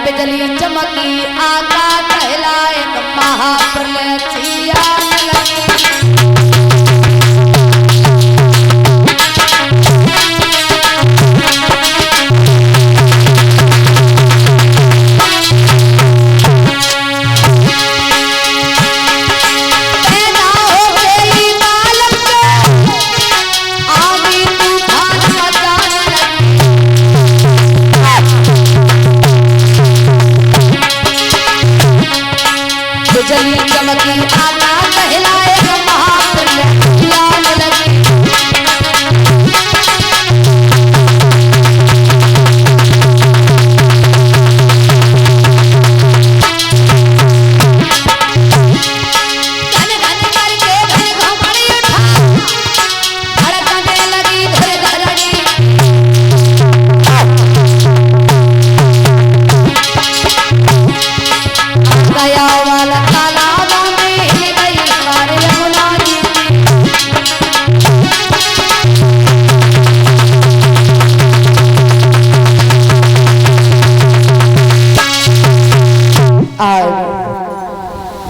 बिजली चमकी आका कहलाए महाप्रलय छियान लगी। बिजली चमकी आका कहलाए महाप्रलय छियान लगी।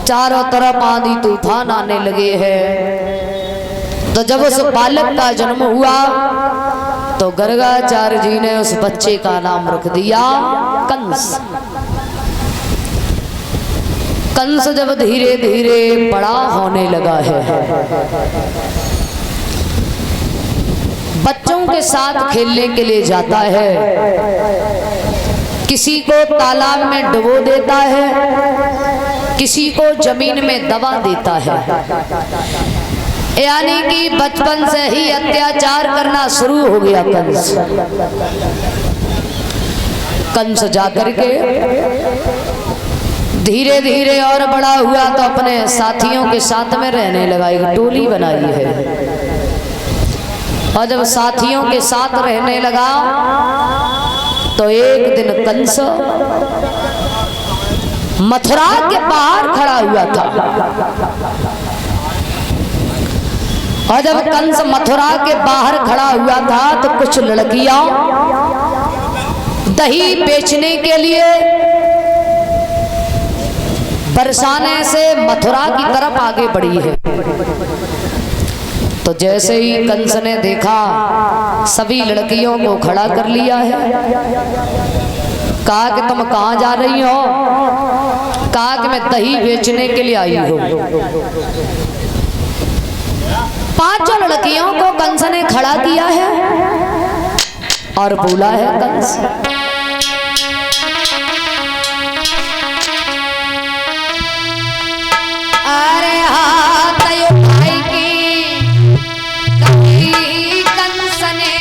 चारों तरफ आंधी तूफान आने लगे हैं। तो जब उस बालक का जन्म हुआ तो गर्गाचार्य जी ने उस बच्चे का नाम रख दिया कंस। कंस जब धीरे धीरे बड़ा होने लगा है, बच्चों के साथ खेलने के लिए जाता है, किसी को तालाब में डुबो देता है, किसी को जमीन में दबा देता है। यानी कि बचपन से ही अत्याचार करना शुरू हो गया कंस। कंस जाकर के धीरे धीरे और बड़ा हुआ तो अपने साथियों के साथ में रहने लगा। एक टोली बनाई है और जब साथियों के साथ रहने लगा तो एक दिन कंस मथुरा के बाहर खड़ा हुआ था। और जब कंस मथुरा के बाहर खड़ा हुआ था तो कुछ लड़कियां दही बेचने के लिए बरसाने से मथुरा की तरफ आगे बढ़ी है। तो जैसे ही कंस ने देखा सभी लड़कियों को खड़ा कर लिया है, कहा कि तुम कहाँ जा रही हो? कहा कि मैं दही बेचने के लिए आई हूँ। पांचों लड़कियों को कंस ने खड़ा किया है और बोला है कंस, अरे हाथ भाई की कही कंस ने,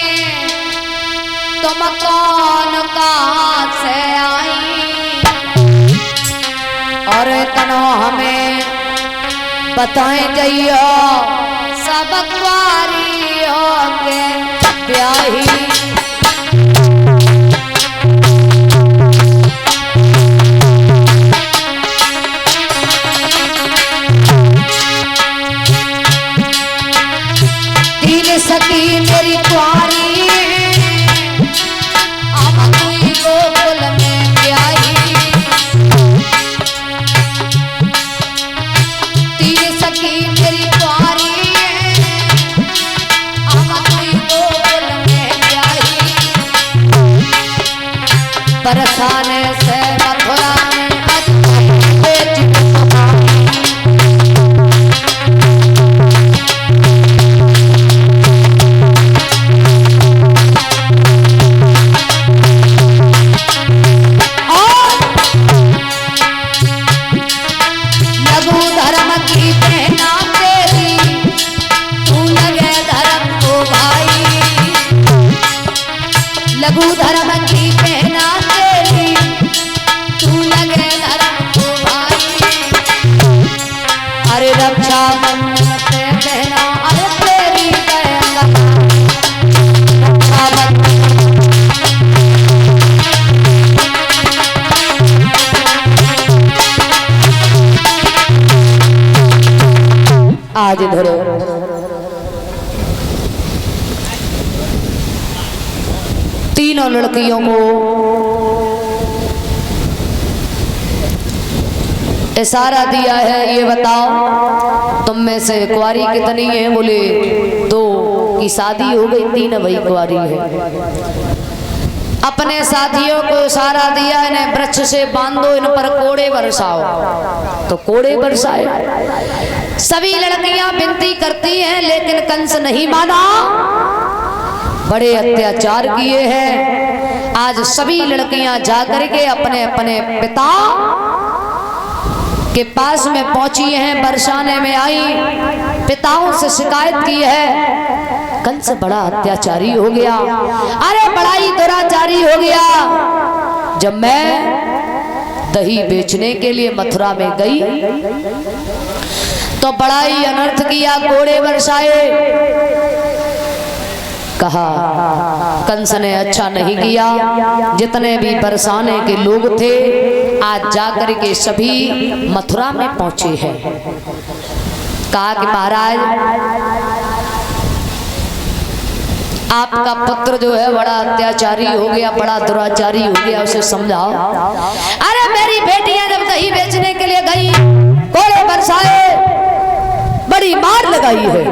तुम कौन कहाँ से आई और तनो हमें बताएं जाइयो, सब कुआरियों के ब्याही। तीन सखी मेरी कुआरी अब कोई गोकुल में ब्याही। तीन सखी मेरी कुआरी अब कोई गोकुल में ब्याही। बरसाने से मथुरा में लघु धर्म की पहना तेरी, तू लगे धर्म को भाई। अरे रक्षा बंधन से पहना, अरे तेरी रक्षा आज धरो तीनों लड़कियों को इशारा दिया है, ये बताओ तुम में से कुंवारी कितनी है? बोले 2 की शादी हो गई, 3 वही कुंवारी है। अपने साथियों को इशारा दिया, इन्हें वृक्ष से बांधो, इन पर कोड़े बरसाओ। तो कोड़े बरसाए। सभी लड़कियां विनती करती हैं, लेकिन कंस नहीं माना। बड़े अत्याचार किए हैं। आज सभी लड़कियां जाकर के अपने अपने पिता के पास में पहुंची हैं, बरसाने में आई, पिताओं से शिकायत की है कंस बड़ा अत्याचारी हो गया, अरे बड़ा ही दुराचारी हो गया। जब मैं दही बेचने के लिए मथुरा में गई तो बड़ा ही अनर्थ किया, कोड़े बरसाए। कहा कंस ने अच्छा नहीं किया, जितने भी बरसाने के लोग थे आज जाकर के सभी मथुरा में पहुंचे हैं। कहा कि महाराज आपका पुत्र जो है बड़ा अत्याचारी हो गया, बड़ा दुराचारी हो गया, उसे समझाओ। अरे मेरी बेटियां जब दही बेचने के लिए गई, कोड़े बरसाए, बड़ी मार लगाई है।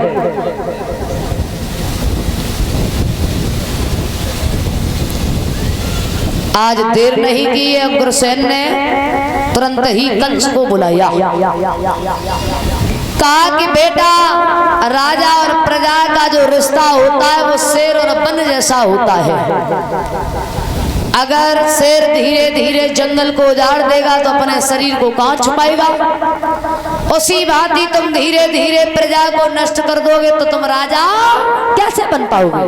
आज देर नहीं की है, उग्रसेन ने तुरंत ही कंस को बुलाया। कहा कि बेटा राजा और प्रजा का जो रिश्ता होता है वो शेर और वन जैसा होता है। अगर शेर धीरे धीरे जंगल को उजाड़ देगा तो अपने शरीर को कहां छुपाएगा, उसी भांति तुम धीरे धीरे प्रजा को नष्ट कर दोगे तो तुम राजा कैसे बन पाओगे।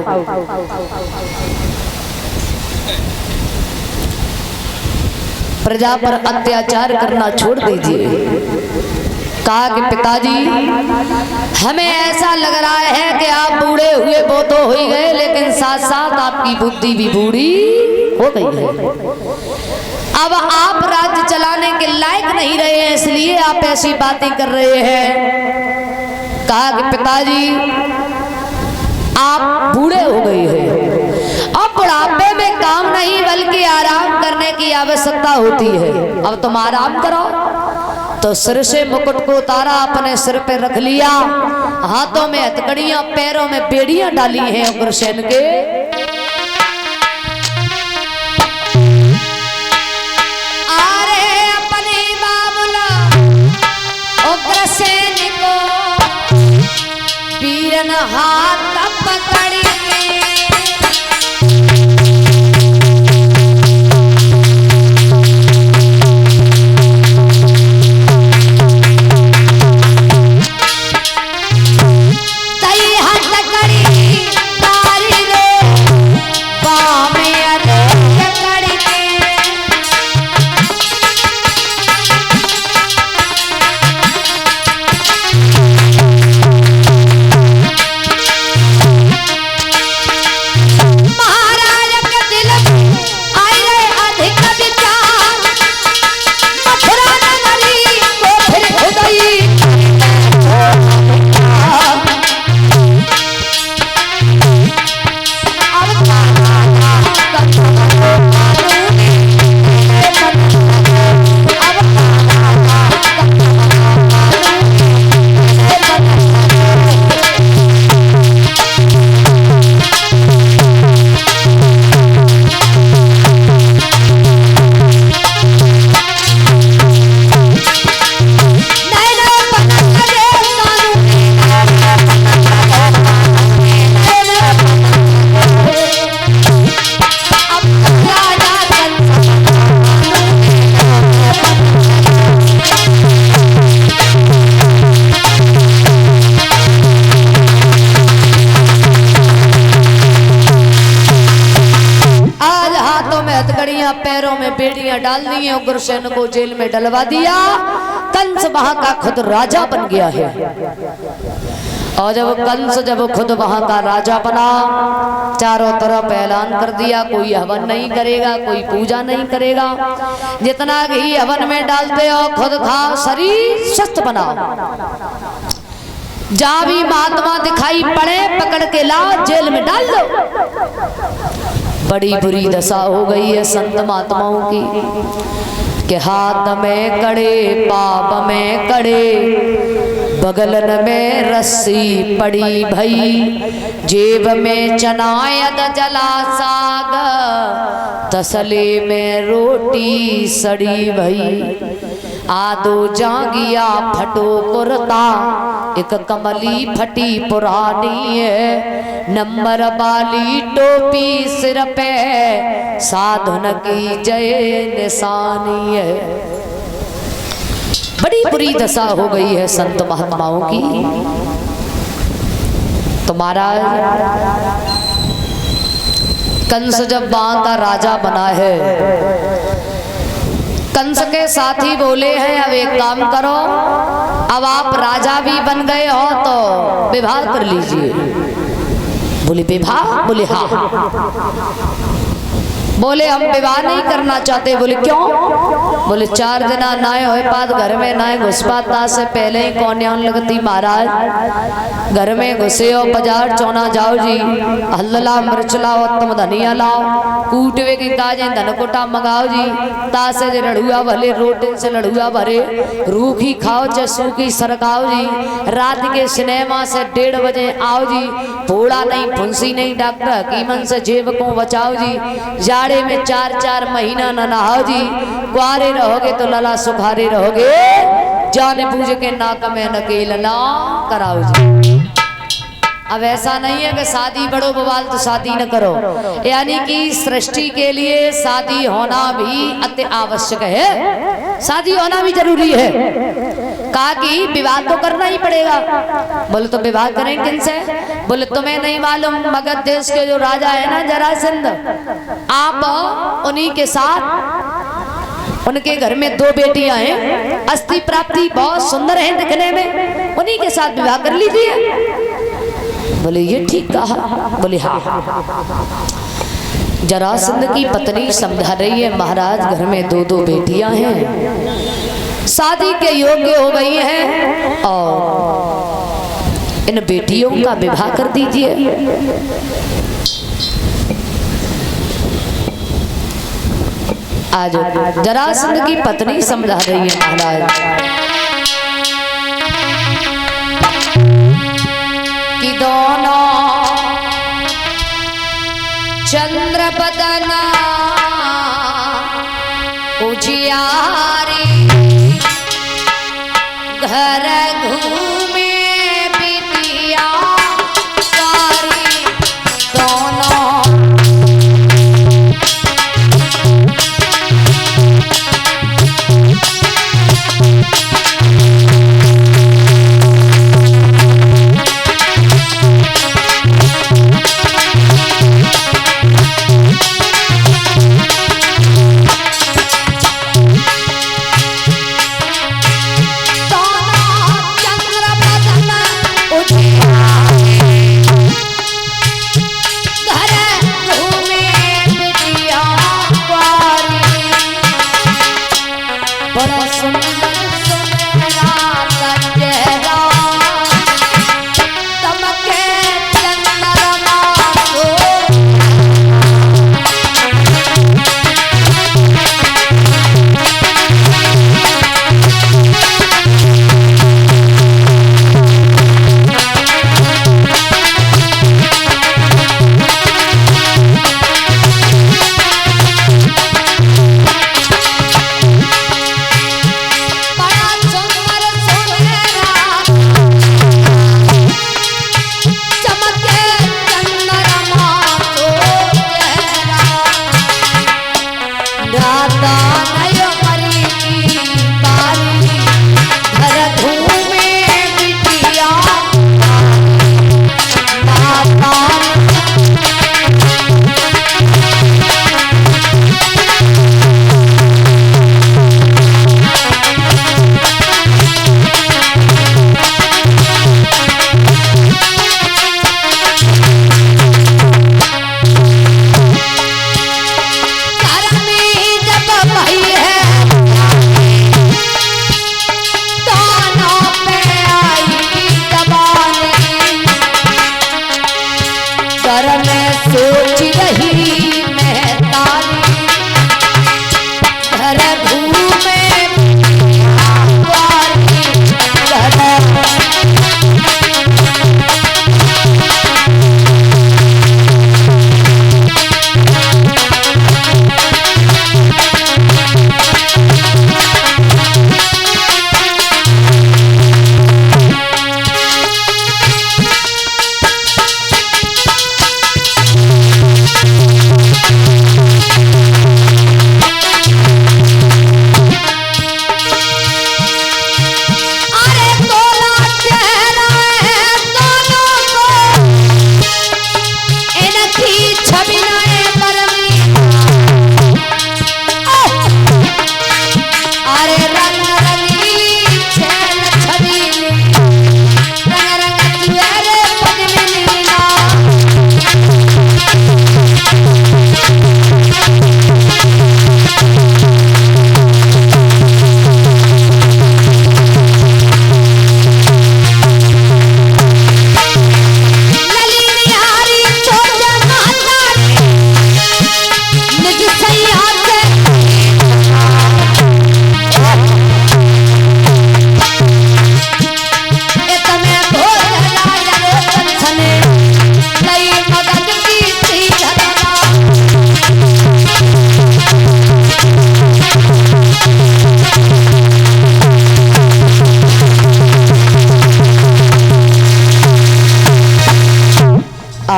प्रजा पर अत्याचार करना छोड़ दीजिए। कहा कि पिताजी हमें ऐसा लग रहा है कि आप बूढ़े हुए वो तो हो ही गए, लेकिन साथ साथ आपकी बुद्धि भी बूढ़ी हो गई है। अब आप राज्य चलाने के लायक नहीं रहे हैं, इसलिए आप ऐसी बातें कर रहे हैं। कहा कि पिताजी आप बूढ़े हो गए हैं, अब बुढ़ापे में काम नहीं बल्कि आराम करने की आवश्यकता होती है। अब तुम आराम करो। तो सिर से मुकुट को उतारा, अपने सिर पे रख लिया, हाथों में हथकड़ियां, पैरों में बेड़ियां डाली हैं उग्रसेन के। अरे अपने बाबुला उग्रसेन को वीरन हाथ पकड़ी पैरों में बेड़ियां डाल दी हैं, उग्रसेन को जेल में डलवा दिया। कंस वहां का खुद राजा बन गया है। और जब खुद वहां का राजा बना, चारों तरफ ऐलान कर दिया कोई हवन नहीं करेगा, कोई पूजा नहीं करेगा, जितना घी हवन में डालते हो खुद खाओ, शरीर स्वस्थ बनाओ। जहां भी महात्मा दिखाई पड़े पकड़ के लाओ, जेल में डाल दो। बड़ी बुरी दशा हो गई है संत महात्माओं की के हाथ में कड़े पाप में कड़े बगलन में रस्सी पड़ी भई जेब में चनायद जला साग तसले में रोटी सड़ी भई आदो जांगिया फटो कुर्ता एक कमली फटी पुरानी है नंबर वाली टोपी सिर पे साधुन की जय निशानी है। बड़ी बुरी दशा हो गई है संत महात्माओं की। तो महाराज कंस जब वहां का राजा बना है, कंस के साथी बोले हैं अब एक काम करो, अब आप राजा भी बन गए हो तो विवाह कर लीजिए। बोले विवाह? बोले हाँ। बोले हम विवाह नहीं करना चाहते। बोले क्यों? बोले 4 दिन नाए हो पात घर में नाए घुसपाता से पहले ही कौन लगती महाराज। घर में घुसे हो बाजार चौना जाओ जी, हल्ला मिर्च लाओ तुम धनिया लाओ, कूटवे की काजे धनकोटा मंगाओ जी, तासे जे लड़ुआ भले रोटी से लड़ुआ भरे, रूखी खाओ चाहे सूखी सरकाओ जी, रात के सिनेमा से 1:30 बजे आओ जी, फोड़ा नहीं फुंसी नहीं डॉक्टर हकीमन से जेब को बचाओ जी, जाड़े में 4-4 महीना न नहाओ जी, कुआरे रहोगे तो लला सुखारे रहोगे, जाने बूझ के नाक में नकेल ना कराओ जी। अब ऐसा नहीं है कि शादी बड़ो बवाल तो शादी न करो, यानी कि सृष्टि के लिए शादी होना भी अति आवश्यक है, शादी होना भी जरूरी है। कहा कि विवाह तो करना ही पड़ेगा। बोले तो विवाह करें किनसे? बोले तुम्हें नहीं मालूम मगध देश के जो राजा है ना जरासंध, आप उन्हीं के साथ, उनके घर में 2 बेटियां हैं, अस्थि प्राप्ति बहुत सुंदर है दिखने में, उन्हीं के साथ विवाह कर लीजिए। बोले ये ठीक कहा? बोले हाँ। जरासंध की पत्नी समझा रही है महाराज घर में 2-2 बेटियां हैं, शादी के योग्य हो गई हैं और इन बेटियों का विवाह कर दीजिए। आज जरासंध की पत्नी समझा रही है महाराज कि दोनों चंद्र बदना उजियारी घर घूमे बिटिया सारी दोनों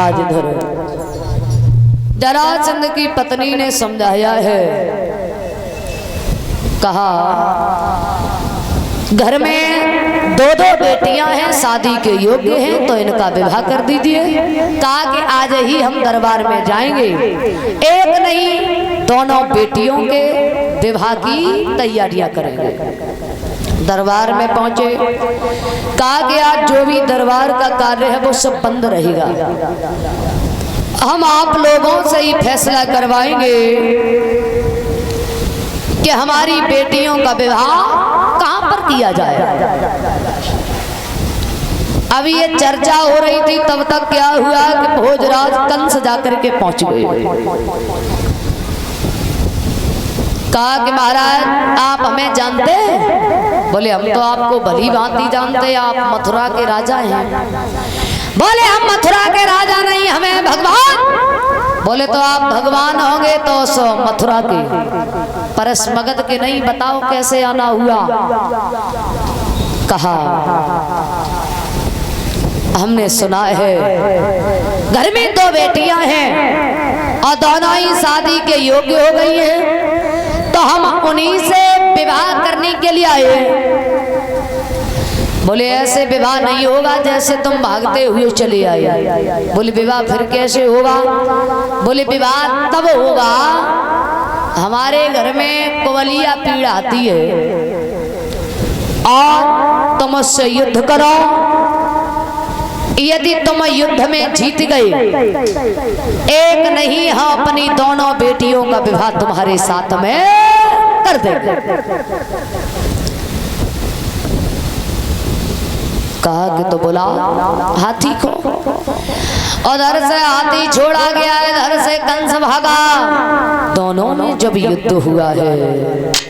आज इधर जरासंध की पत्नी ने समझाया है, कहा घर में दो दो बेटियां हैं, शादी के योग्य हैं, तो इनका विवाह कर दीजिए। कहा कि आज ही हम दरबार में जाएंगे, एक नहीं दोनों बेटियों के विवाह की तैयारियां करेंगे। दरबार में पहुंचे, कहा कि आज जो भी दरबार का कार्य है वो सब बंद रहेगा, हम आप लोगों से ही फैसला करवाएंगे कि हमारी बेटियों का विवाह कहां पर किया जाए। अभी ये चर्चा हो रही थी, तब तक क्या हुआ कि भोजराज कंस जाकर के पहुंच गए। कहा कि महाराज आप हमें जानते हैं? बोले हम तो आपको भली भांति जानते हैं, आप मथुरा के राजा हैं। बोले हम मथुरा के राजा नहीं, हमें भगवान। बोले तो आप भगवान होंगे तो मथुरा के परस मगध के नहीं, बताओ कैसे आना हुआ। कहा हमने सुना है घर में दो बेटियां हैं और दोनों ही शादी के योग्य हो गई हैं, तो हम उन्हीं से विवाह करने के लिए आए। बोले ऐसे विवाह नहीं होगा जैसे तुम भागते हुए चले आए। बोले विवाह फिर कैसे होगा? बोले विवाह तब होगा, हमारे घर में कुवलिया पीड़ आती है और तुम उससे युद्ध करो, यदि तुम युद्ध में जीत गए, एक नहीं हम अपनी दोनों बेटियों का विवाह तुम्हारे साथ में कर देंगे। कहा कि तो बोला हाथी को, उधर से हाथी छोड़ा गया, इधर से कंस भागा। दोनों में जब युद्ध हुआ है,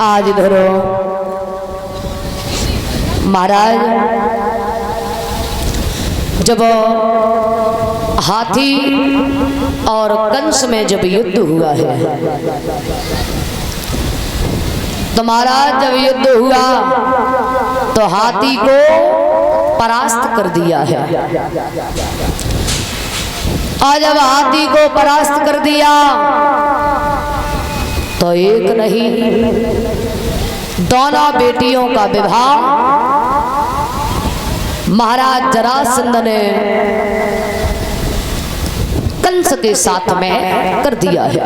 आज धरो महाराज, जब हाथी और कंस में जब युद्ध हुआ है, तो महाराज जब युद्ध हुआ तो हाथी को परास्त कर दिया है। और जब हाथी को परास्त कर दिया तो एक नहीं दोनों बेटियों का विवाह महाराज जरासंध ने कंस के साथ में कर दिया है।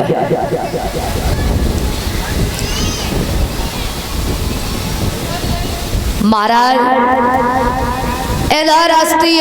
महाराज राष्ट्रीय